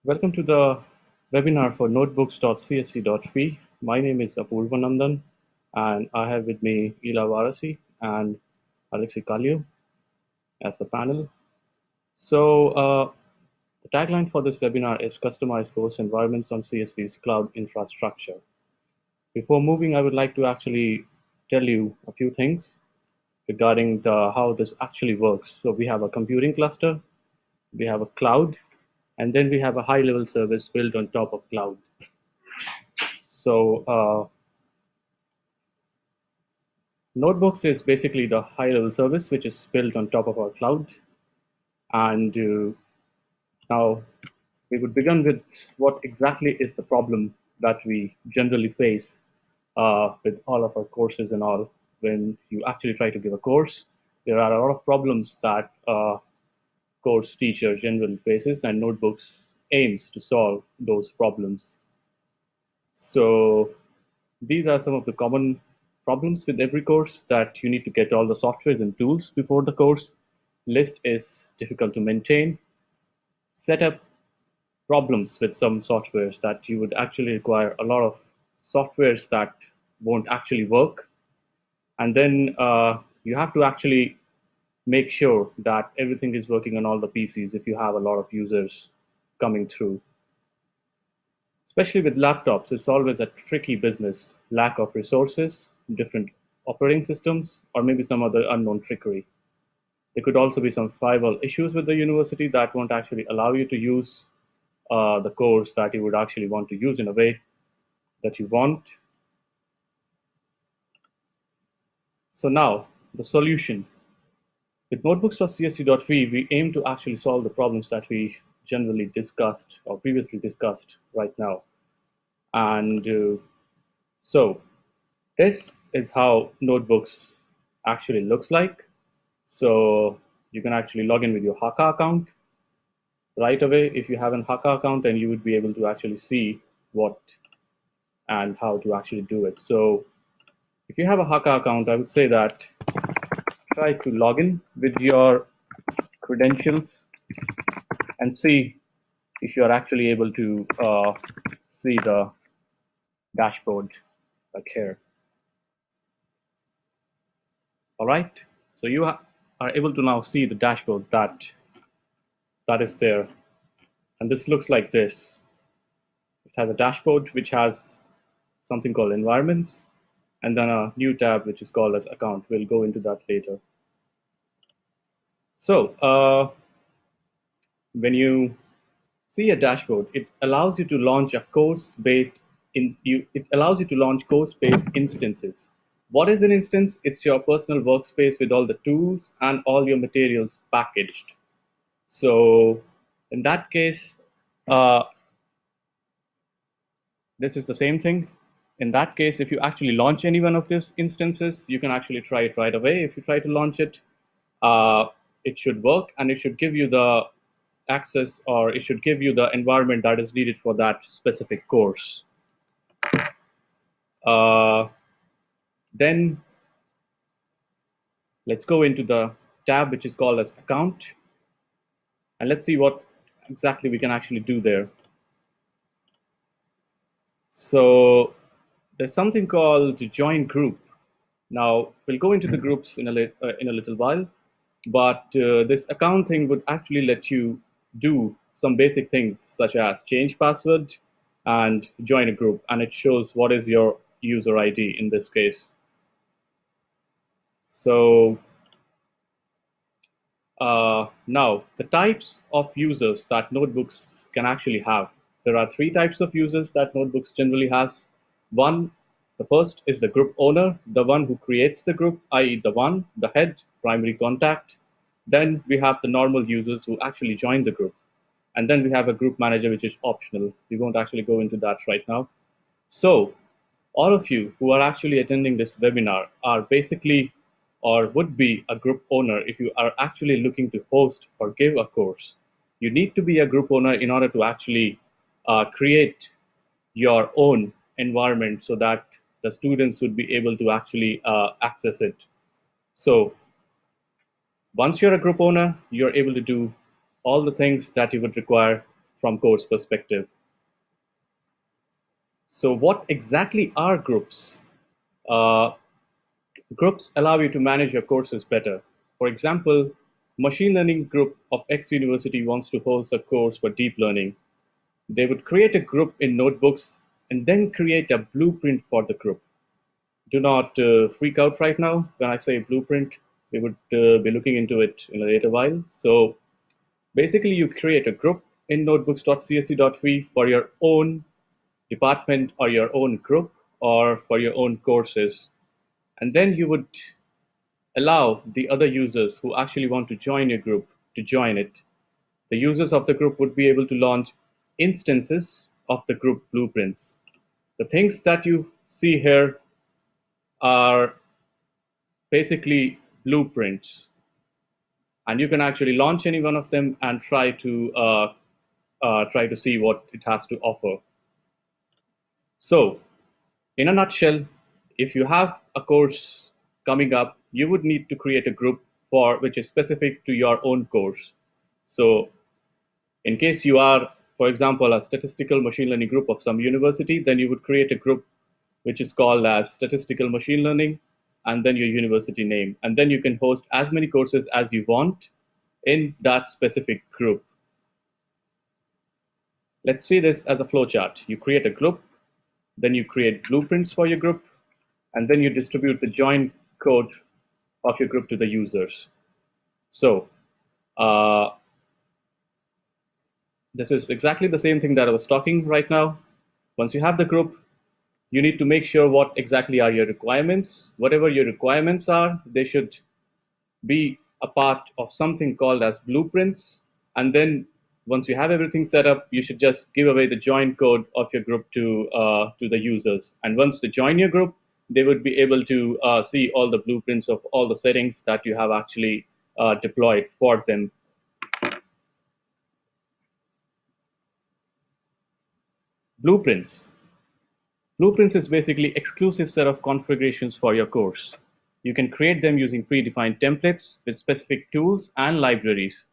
Welcome to the webinar for Notebooks.csc.fi. My name is Apurvanandan, and I have with me Ila Varasi and Alexei Kalyu as the panel. The tagline for this webinar is Customized Course Environments on CSC's Cloud Infrastructure. Before moving, I would like to actually tell you a few things regarding how this actually works. So we have a computing cluster, we have a cloud, and then we have a high-level service built on top of cloud. So Notebooks is basically the high-level service which is built on top of our cloud. And now we would begin with what exactly is the problem that we generally face with all of our courses and all. When you actually try to give a course, there are a lot of problems that course teacher generally faces, and Notebooks aims to solve those problems. So these are some of the common problems with every course: that you need to get all the softwares and tools before the course. List is difficult to maintain. Setup problems with some softwares, that you would actually require a lot of softwares that won't actually work. And then you have to actually make sure that everything is working on all the PCs if you have a lot of users coming through. Especially with laptops, it's always a tricky business. Lack of resources, different operating systems, or maybe some other unknown trickery. There could also be some firewall issues with the university that won't actually allow you to use the course that you would actually want to use in a way that you want. So now, the solution. With Notebooks.csc.fi, we aim to actually solve the problems that we generally discussed or previously discussed right now. And so this is how Notebooks actually looks like. So you can actually log in with your Haka account right away. If you have an Haka account, then you would be able to actually see what and how to actually do it. So if you have a Haka account, I would say that try to log in with your credentials and see if you are actually able to see the dashboard like here. All right, so you are able to now see the dashboard that is there, and this looks like this. It has a dashboard which has something called environments, and then a new tab which is called as account. We'll go into that later. So when you see a dashboard, it allows you to launch a course-based it allows you to launch course-based instances. What is an instance? It's your personal workspace with all the tools and all your materials packaged. So in that case, this is the same thing. In that case, if you actually launch any one of these instances, you can actually try it right away. If you try to launch it, it should work, and it should give you the access, or it should give you the environment that is needed for that specific course. Then let's go into the tab which is called as account, and let's see what exactly we can actually do there. So there's something called join group. Now we'll go into the groups in a little while, but this account thing would actually let you do some basic things such as change password and join a group, and it shows what is your user ID in this case. So now the types of users that Notebooks can actually have. There are 3 types of users that Notebooks generally has. The first is the group owner, the one who creates the group, i.e. the head, primary contact. Then we have the normal users who actually join the group. And then we have a group manager, which is optional. We won't actually go into that right now. So all of you who are actually attending this webinar are basically, or would be, a group owner if you are actually looking to host or give a course. You need to be a group owner in order to actually create your own environment so that the students would be able to actually access it. So once you're a group owner, you're able to do all the things that you would require from course perspective. So what exactly are groups? Uh, Groups allow you to manage your courses better. For example, machine learning group of X university wants to host a course for deep learning. They would create a group in Notebooks and then create a blueprint for the group. Do not freak out right now when I say blueprint. We would be looking into it in a later while. So basically, you create a group in Notebooks.csc.fi for your own department or your own group or for your own courses. And then you would allow the other users who actually want to join your group to join it. The users of the group would be able to launch instances of the group blueprints. The things that you see here are basically blueprints, and you can actually launch any one of them and try to see what it has to offer. So, in a nutshell, if you have a course coming up, you would need to create a group for which is specific to your own course. So, in case you are, for example, a statistical machine learning group of some university, then you would create a group which is called as statistical machine learning, and then your university name. And then you can host as many courses as you want in that specific group. Let's see this as a flowchart. You create a group, then you create blueprints for your group, and then you distribute the join code of your group to the users. So this is exactly the same thing that I was talking right now. Once you have the group, you need to make sure what exactly are your requirements. Whatever your requirements are, they should be a part of something called as blueprints. And then once you have everything set up, you should just give away the join code of your group to the users. And once they join your group, they would be able to see all the blueprints of all the settings that you have actually deployed for them. Blueprints. Blueprints is basically exclusive set of configurations for your course. You can create them using predefined templates with specific tools and libraries.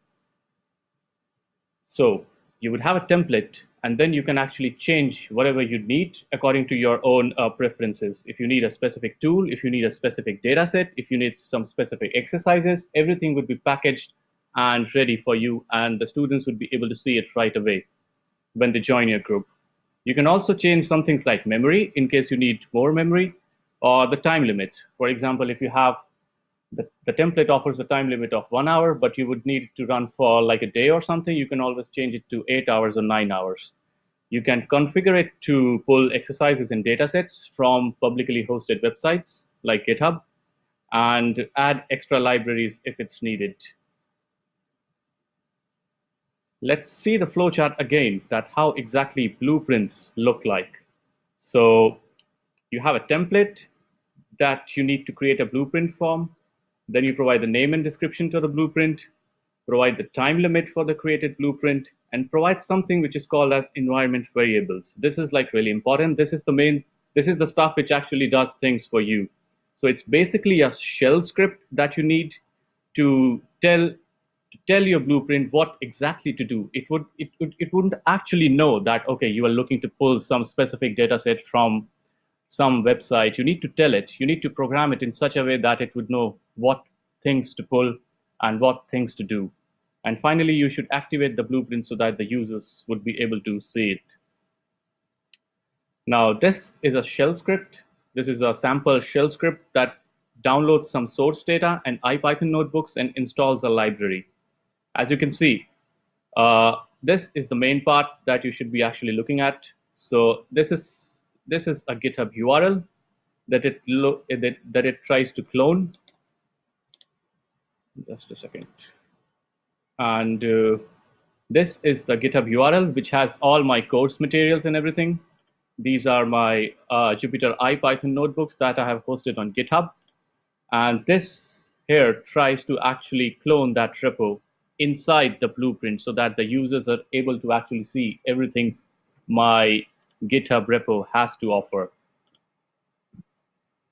So you would have a template, and then you can actually change whatever you need according to your own preferences. If you need a specific tool, if you need a specific data set, if you need some specific exercises, everything would be packaged and ready for you, and the students would be able to see it right away when they join your group. You can also change some things like memory in case you need more memory, or the time limit. For example, if you have the template offers a time limit of 1 hour, but you would need to run for like a day or something, you can always change it to 8 hours or 9 hours. You can configure it to pull exercises and datasets from publicly hosted websites like GitHub and add extra libraries if it's needed. Let's see the flowchart again, that how exactly blueprints look like. So you have a template that you need to create a blueprint from. Then you provide the name and description to the blueprint, provide the time limit for the created blueprint, and provide something which is called as environment variables. This is like really important. This is the stuff which actually does things for you. So it's basically a shell script that you need to tell your blueprint what exactly to do. It wouldn't actually know that, okay, you are looking to pull some specific data set from some website. You need to tell it, you need to program it in such a way that it would know what things to pull and what things to do. And finally, you should activate the blueprint so that the users would be able to see it. Now, this is a shell script. This is a sample shell script that downloads some source data and IPython notebooks and installs a library. As you can see, this is the main part that you should be actually looking at. So this is a GitHub URL that it tries to clone. Just a second. And this is the GitHub URL, which has all my course materials and everything. These are my Jupyter IPython notebooks that I have hosted on GitHub. And this here tries to actually clone that repo inside the blueprint so that the users are able to actually see everything my GitHub repo has to offer.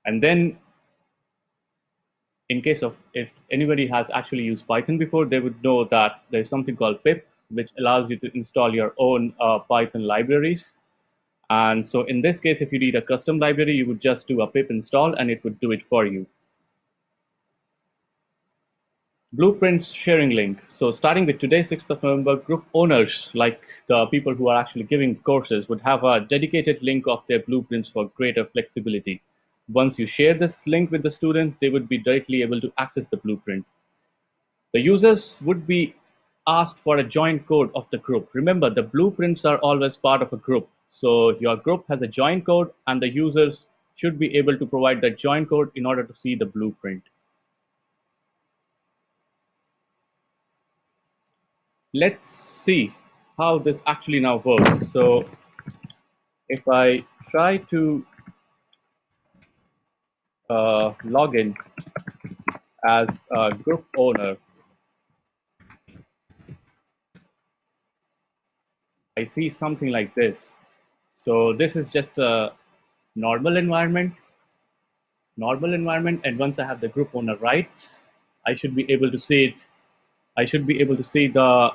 And then in case of if anybody has actually used Python before, they would know that there's something called pip, which allows you to install your own Python libraries. And so in this case, if you need a custom library, you would just do a pip install and it would do it for you. Blueprints sharing link. So starting with today, 6th of November, group owners, like the people who are actually giving courses, would have a dedicated link of their blueprints for greater flexibility. Once you share this link with the student, they would be directly able to access the blueprint. The users would be asked for a joint code of the group. Remember, the blueprints are always part of a group. So your group has a joint code and the users should be able to provide that joint code in order to see the blueprint. Let's see how this actually now works. So if I try to log in as a group owner, I see something like this. So this is just a normal environment, and once I have the group owner rights, I should be able to see it. I should be able to see a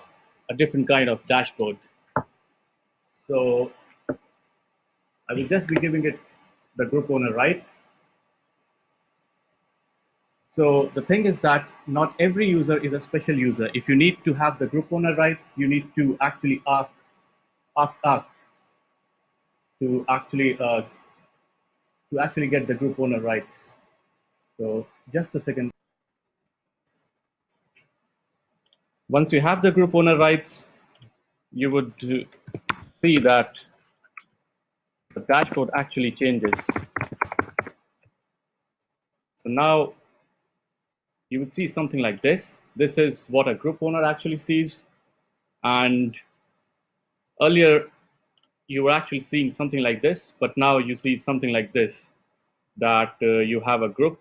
different kind of dashboard. So I will just be giving it the group owner rights. So the thing is that not every user is a special user. If you need to have the group owner rights, you need to actually ask us to actually get the group owner rights. So just a second. Once you have the group owner rights, you would see that the dashboard actually changes. So now you would see something like this. This is what a group owner actually sees. And earlier, you were actually seeing something like this, but now you see something like this, that you have a group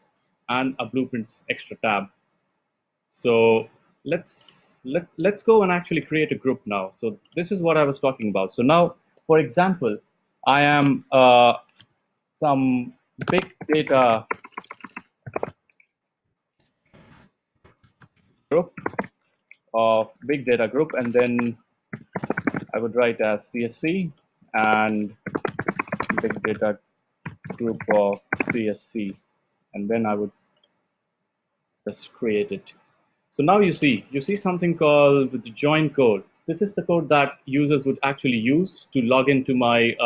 and a blueprints extra tab. So let's go and actually create a group now. So this is what I was talking about. So now, for example, I am some big data group and then I would write as CSC and big data group of CSC, and then I would just create it. So now you see something called the join code. This is the code that users would actually use to log into my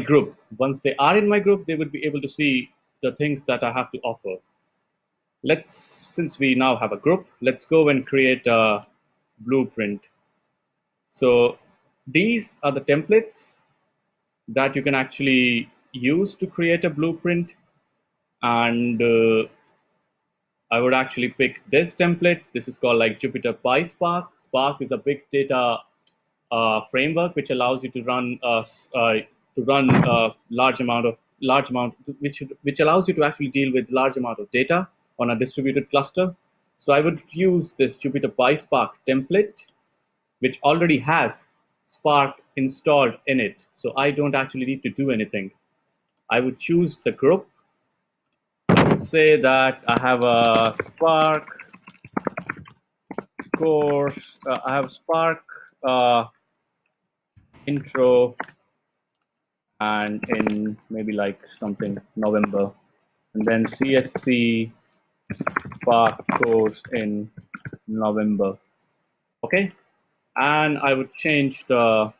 group. Once they are in my group, they would be able to see the things that I have to offer. Since we now have a group, let's go and create a blueprint. So these are the templates that you can actually use to create a blueprint, and I would actually pick this template. This is called like Jupyter PySpark. Spark is a big data framework which allows you to run large amount, which allows you to actually deal with large amount of data on a distributed cluster. So I would use this Jupyter PySpark template, which already has Spark installed in it. So I don't actually need to do anything. I would choose the group. I would say that I have a Spark course. I have Spark intro, and in maybe like something November, and then CSC Spark course in November. Okay, and I would change the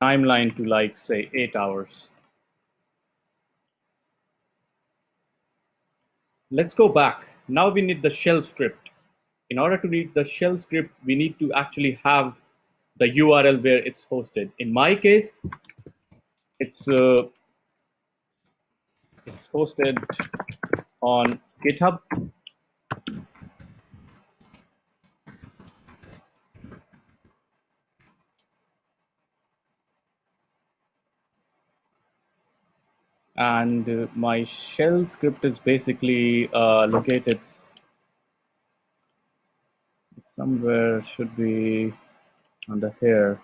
timeline to like say 8 hours. Let's go back. Now we need the shell script. In order to read the shell script, we need to actually have the URL where it's hosted. In my case, it's hosted on GitHub. And my shell script is basically located somewhere, should be under here.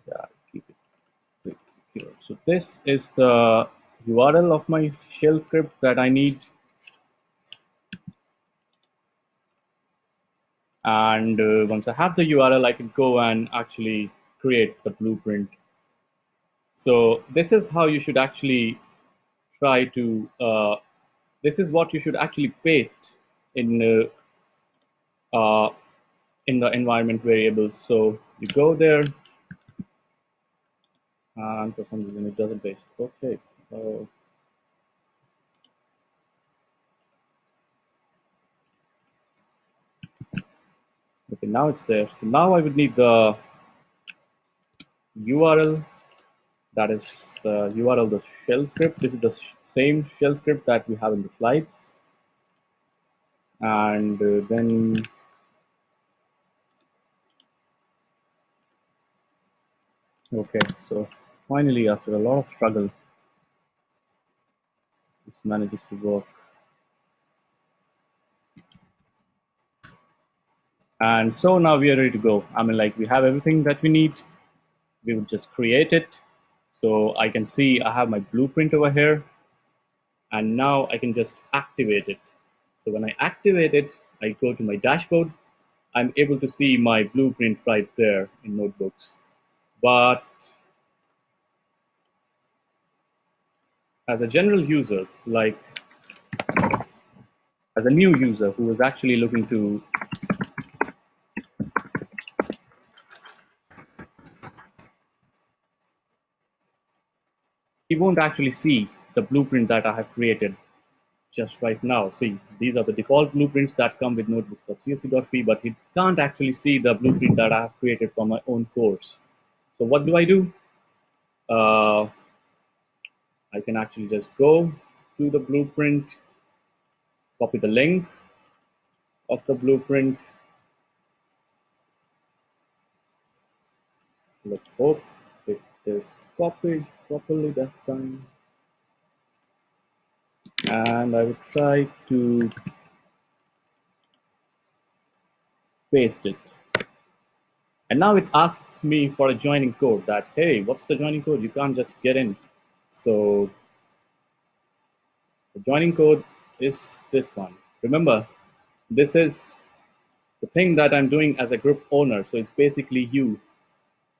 Yeah, keep it secure. So this is the URL of my shell script that I need. And once I have the URL, I can go and actually create the blueprint. So this is how you should actually try to, this is what you should actually paste in, uh, in the environment variables. So you go there, and for some reason it doesn't paste. Okay. Uh, okay, now it's there. So now I would need the URL. That is the URL, the shell script. This is the same shell script that we have in the slides. And then, okay, so finally, after a lot of struggle, this manages to work. And so now we are ready to go. I mean, like, we have everything that we need. We would just create it. So I can see I have my blueprint over here. And now I can just activate it. So when I activate it, I go to my dashboard. I'm able to see my blueprint right there in Notebooks. But as a general user, like as a new user who is actually looking to he won't actually see the blueprint that I have created just right now. See, these are the default blueprints that come with Notebooks.csc.fi, but he can't actually see the blueprint that I have created for my own course. So what do? Uh, I can actually just go to the blueprint, copy the link of the blueprint. Let's hope it is copied properly this time. And I will try to paste it. And now it asks me for a joining code that, hey, what's the joining code? You can't just get in. So the joining code is this one. Remember, this is the thing that I'm doing as a group owner. So it's basically you,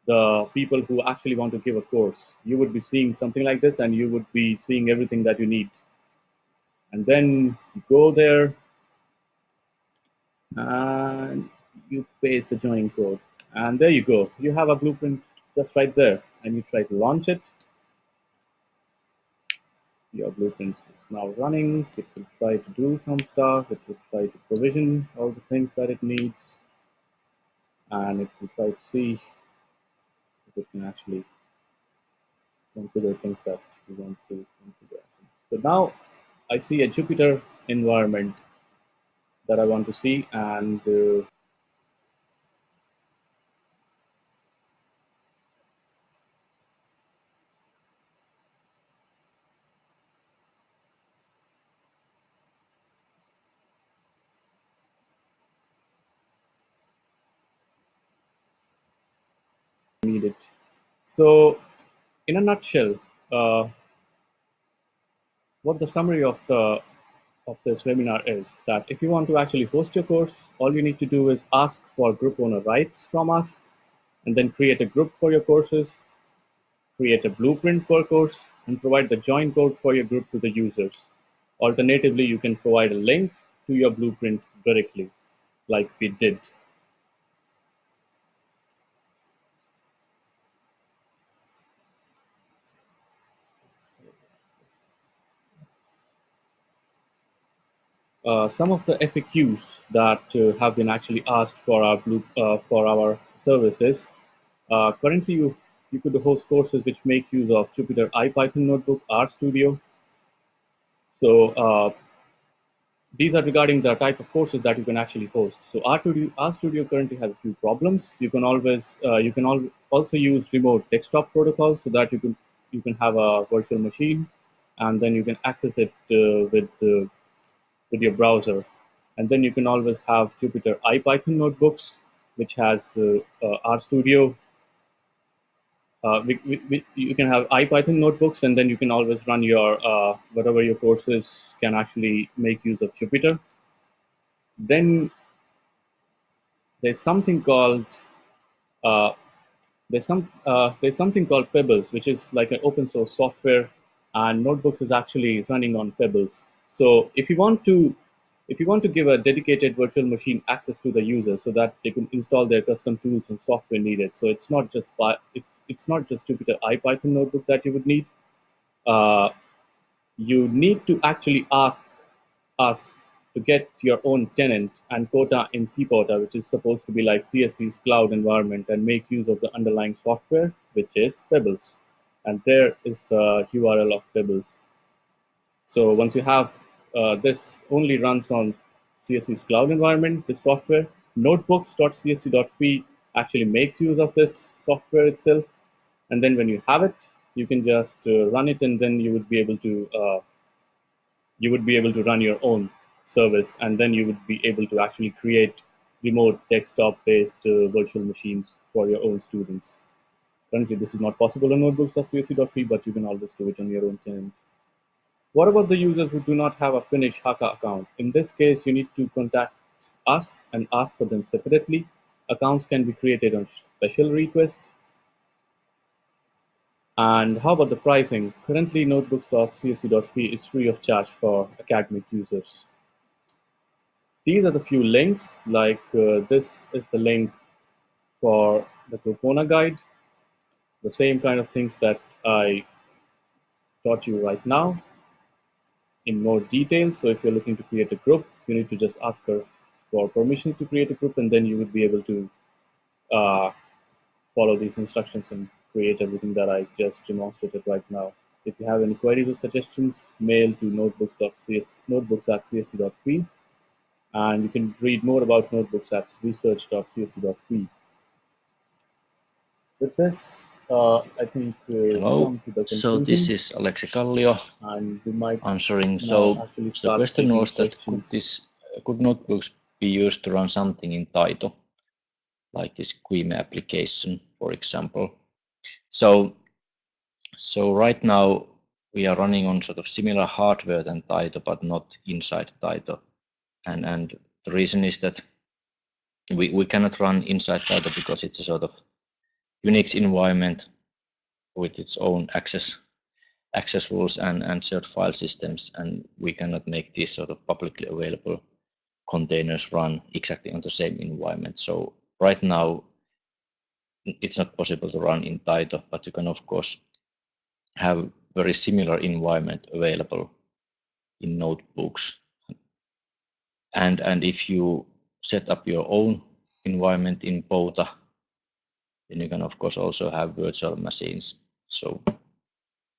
the people who actually want to give a course. You would be seeing something like this and you would be seeing everything that you need. And then you go there and you paste the joining code. And there you go. You have a blueprint just right there. And you try to launch it. Your blueprint is now running. It will try to do some stuff. It will try to provision all the things that it needs. And it will try to see if it can actually configure things that we want to configure. So now I see a Jupyter environment that I want to see, and need it. So in a nutshell, uh, what the summary of this webinar is that if you want to actually host your course, all you need to do is ask for group owner rights from us, and then create a group for your courses, create a blueprint per course, and provide the join code for your group to the users. Alternatively, you can provide a link to your blueprint directly, like we did. Some of the FAQs that have been actually asked for our services. Currently, you could host courses which make use of Jupyter IPython Notebook RStudio. So these are regarding the type of courses that you can actually host. So RStudio currently has a few problems. You can also use remote desktop protocols so that you can have a virtual machine, and then you can access it with your browser. And then you can always have Jupyter IPython notebooks, which has RStudio. You can have IPython notebooks, and then you can always run your whatever your courses can actually make use of Jupyter. Then there's something called uh, there's something called Pebbles, which is like an open source software, and Notebooks is actually running on Pebbles. So if you want to give a dedicated virtual machine access to the user so that they can install their custom tools and software needed. So it's not just Jupyter IPython notebook that you would need. Uh, you need to actually ask us to get your own tenant and quota in cPorta, which is supposed to be like CSC's cloud environment, and make use of the underlying software, which is Pebbles. And there is the URL of Pebbles. So once you have this only runs on CSC's cloud environment, this software, notebooks.csc.fi actually makes use of this software itself. And then when you have it, you can just run it, and then you would be able to run your own service, and then you would be able to actually create remote desktop-based virtual machines for your own students. Currently, this is not possible on notebooks.csc.fi, but you can always do it on your own tenant. What about the users who do not have a Finnish Haka account? In this case, you need to contact us and ask for them separately. Accounts can be created on special request. And how about the pricing? Currently, notebooks.csc.fi is free of charge for academic users. These are the few links, like this is the link for the Grafana guide, the same kind of things that I taught you right now in more detail. So if you're looking to create a group, you need to just ask us for permission to create a group, and then you would be able to uh, follow these instructions and create everything that I just demonstrated right now. If you have any queries or suggestions, mail to notebooks@csc.fi, and you can read more about notebooks at research.csc.fi. With this, I think we Hello. come to the So this conclusion, is Aleksi Kallio and we might answering. now So actually the start question taking was that questions. could notebooks be used to run something in Taito, like this Quime application, for example. So right now we are running on sort of similar hardware than Taito, but not inside Taito. And the reason is that we cannot run inside Taito because it's a sort of Unix environment with its own access rules and shared file systems, and we cannot make these sort of publicly available containers run exactly on the same environment. So right now it's not possible to run in Taito, but you can of course have very similar environment available in notebooks. And if you set up your own environment in Pota, then you can of course also have virtual machines. So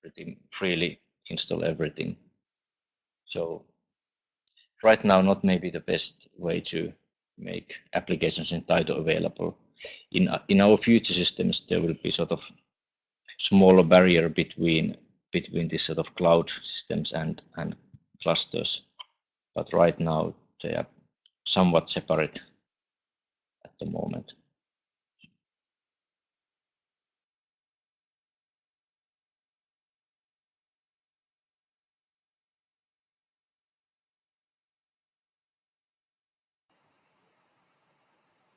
pretty freely install everything. So right now, not maybe the best way to make applications in Taito available. In our future systems, there will be sort of smaller barrier between these sort of cloud systems and clusters. But right now, they are somewhat separate at the moment.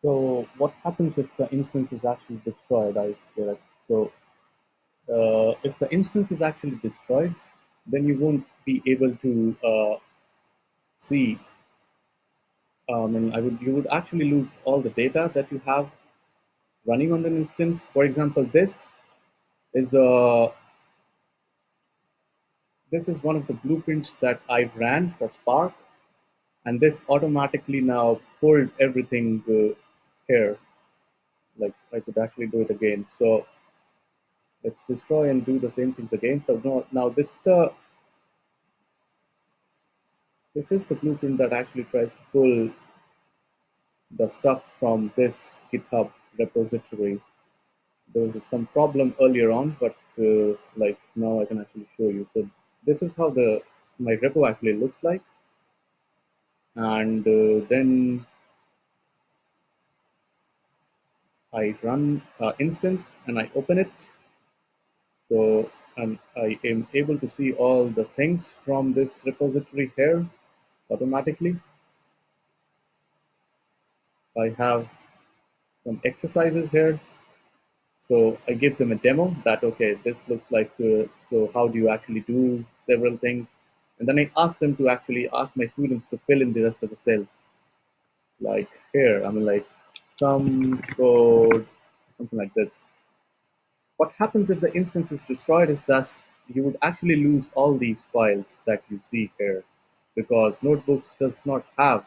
So what happens if the instance is actually destroyed? So if the instance is actually destroyed, then you won't be able to see. And you would actually lose all the data that you have running on an instance. For example, is a this is one of the blueprints that I ran for Spark, and this automatically now pulled everything here. Like I could actually do it again. So let's destroy and do the same things again. So now this is the blueprint that actually tries to pull the stuff from this GitHub repository. There was some problem earlier on, but like now I can actually show you. So this is how the my repo actually looks like, and then I run instance and I open it. So I am able to see all the things from this repository here automatically. I have some exercises here. So I give them a demo that, okay, this looks like, so how do you actually do several things? And then I ask them to actually ask my students to fill in the rest of the cells. Like here, I mean, like some code, something like this. What happens if the instance is destroyed is that you would actually lose all these files that you see here, because Notebooks does not have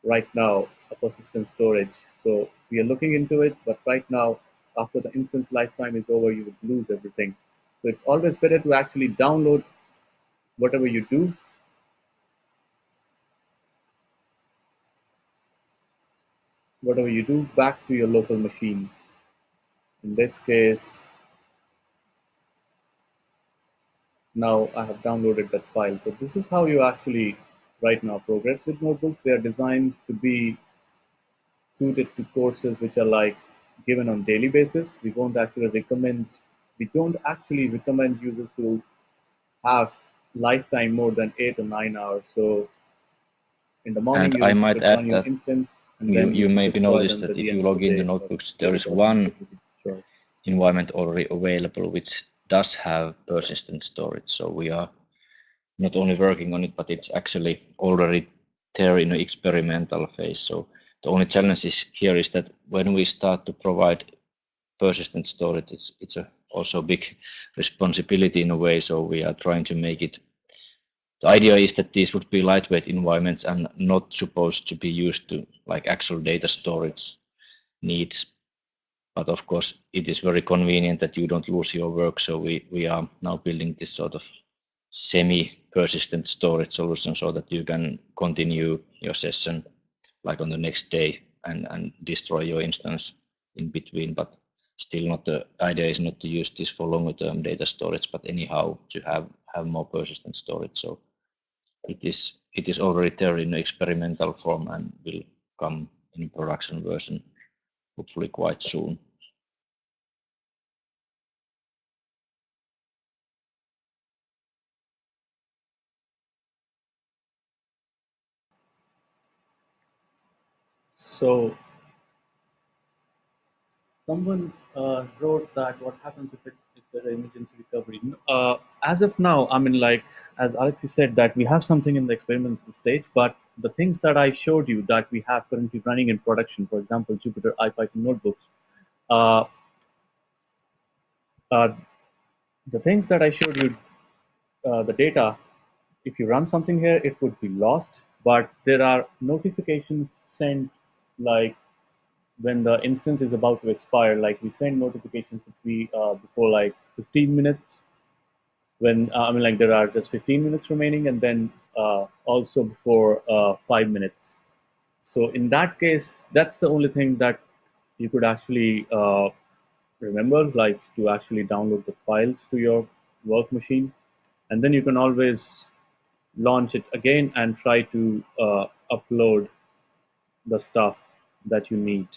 right now a persistent storage. So we are looking into it, but right now, after the instance lifetime is over, you would lose everything. So it's always better to actually download whatever you do, back to your local machines. In this case, now I have downloaded that file. So this is how you actually right now progress with notebooks. They are designed to be suited to courses which are like given on daily basis. We don't actually recommend users to have lifetime more than 8 or 9 hours. So in the morning And you I might should run add your that instance, and then you if you maybe destroy, noticed then that at the if you end of the log into day, or Notebooks, there day, is the instance one will be destroyed. environment already available which does have persistent storage. So we are not only working on it, but it's actually already there in the experimental phase. So the only challenge here is that when we start to provide persistent storage, it's also a big responsibility in a way. So we are trying to make it. The idea is that these would be lightweight environments and not supposed to be used to like actual data storage needs. But of course, it is very convenient that you don't lose your work. So we are now building this sort of semi-persistent storage solution so that you can continue your session like on the next day and destroy your instance in between. But still, not the idea is not to use this for longer term data storage, but anyhow to have more persistent storage. So it is already there in experimental form and will come in production version hopefully quite soon. So someone wrote that what happens if there is emergency recovery. As of now, I mean, like as Alexi said, that we have something in the experimental stage, but the things that I showed you that we have currently running in production, for example, Jupyter IPython notebooks, uh, uh, the things that I showed you, the data, if you run something here, it would be lost, but there are notifications sent like when the instance is about to expire, like we send notifications before like 15 minutes when I mean like there are just 15 minutes remaining, and then also before 5 minutes. So in that case, that's the only thing that you could actually remember, like to actually download the files to your work machine, and then you can always launch it again and try to upload the stuff that you need.